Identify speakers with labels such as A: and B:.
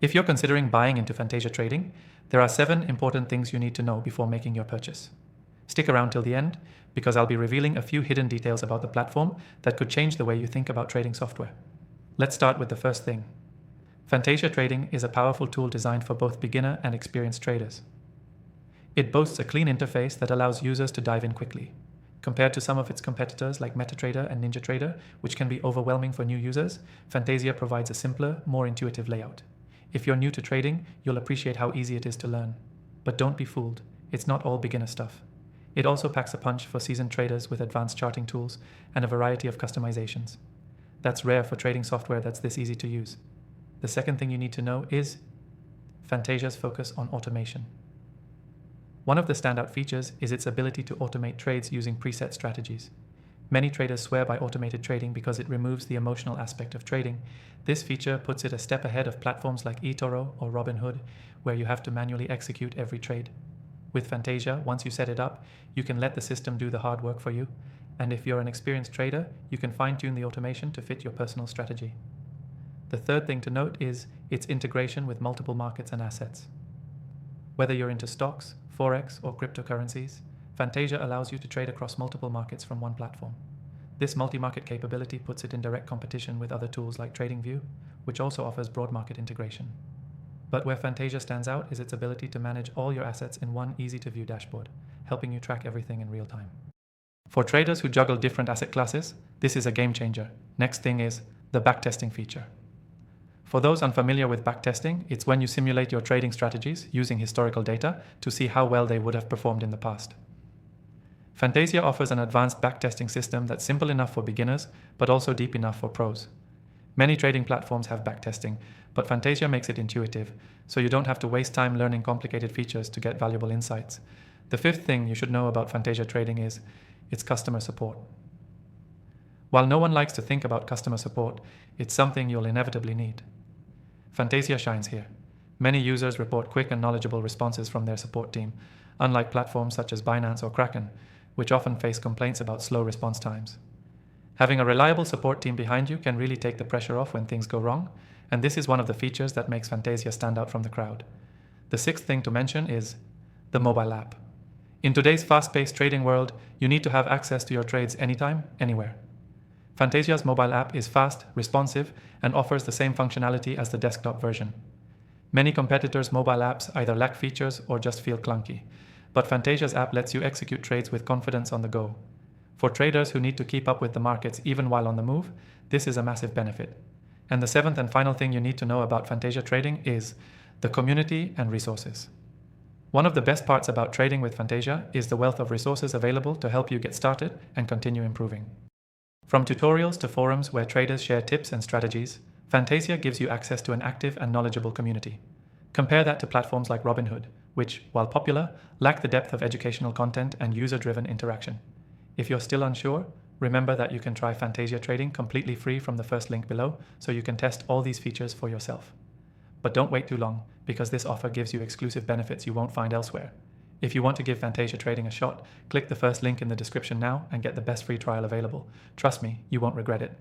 A: If you're considering buying into Fantasia trading, there are 7 important things you need to know before making your purchase. Stick around till the end, because I'll be revealing a few hidden details about the platform that could change the way you think about trading software. Let's start with the first thing. Fantasia Trading is a powerful tool designed for both beginner and experienced traders. It boasts a clean interface that allows users to dive in quickly. Compared to some of its competitors like MetaTrader and NinjaTrader, which can be overwhelming for new users, Fantasia provides a simpler, more intuitive layout. If you're new to trading, you'll appreciate how easy it is to learn. But don't be fooled, it's not all beginner stuff. It also packs a punch for seasoned traders with advanced charting tools and a variety of customizations. That's rare for trading software that's this easy to use. The second thing you need to know is Fantasia's focus on automation. One of the standout features is its ability to automate trades using preset strategies. Many traders swear by automated trading because it removes the emotional aspect of trading. This feature puts it a step ahead of platforms like eToro or Robinhood, where you have to manually execute every trade. With Fantasia, once you set it up, you can let the system do the hard work for you. And if you're an experienced trader, you can fine-tune the automation to fit your personal strategy. The third thing to note is its integration with multiple markets and assets. Whether you're into stocks, forex, or cryptocurrencies, Fantasia allows you to trade across multiple markets from one platform. This multi-market capability puts it in direct competition with other tools like TradingView, which also offers broad market integration. But where Fantasia stands out is its ability to manage all your assets in one easy-to-view dashboard, helping you track everything in real time. For traders who juggle different asset classes, this is a game changer. Next thing is the backtesting feature. For those unfamiliar with backtesting, it's when you simulate your trading strategies using historical data to see how well they would have performed in the past. Fantasia offers an advanced backtesting system that's simple enough for beginners, but also deep enough for pros. Many trading platforms have backtesting, but Fantasia makes it intuitive, so you don't have to waste time learning complicated features to get valuable insights. The fifth thing you should know about Fantasia Trading is its customer support. While no one likes to think about customer support, it's something you'll inevitably need. Fantasia shines here. Many users report quick and knowledgeable responses from their support team, unlike platforms such as Binance or Kraken, which often face complaints about slow response times. Having a reliable support team behind you can really take the pressure off when things go wrong, and this is one of the features that makes Fantasia stand out from the crowd. The sixth thing to mention is the mobile app. In today's fast-paced trading world, you need to have access to your trades anytime, anywhere. Fantasia's mobile app is fast, responsive, and offers the same functionality as the desktop version. Many competitors' mobile apps either lack features or just feel clunky, but Fantasia's app lets you execute trades with confidence on the go. For traders who need to keep up with the markets even while on the move, this is a massive benefit. And the seventh and final thing you need to know about Fantasia Trading is the community and resources. One of the best parts about trading with Fantasia is the wealth of resources available to help you get started and continue improving. From tutorials to forums where traders share tips and strategies, Fantasia gives you access to an active and knowledgeable community. Compare that to platforms like Robinhood, which, while popular, lack the depth of educational content and user-driven interaction. If you're still unsure, remember that you can try Fantasia Trading completely free from the first link below, so you can test all these features for yourself. But don't wait too long, because this offer gives you exclusive benefits you won't find elsewhere. If you want to give Fantasia Trading a shot, click the first link in the description now and get the best free trial available. Trust me, you won't regret it.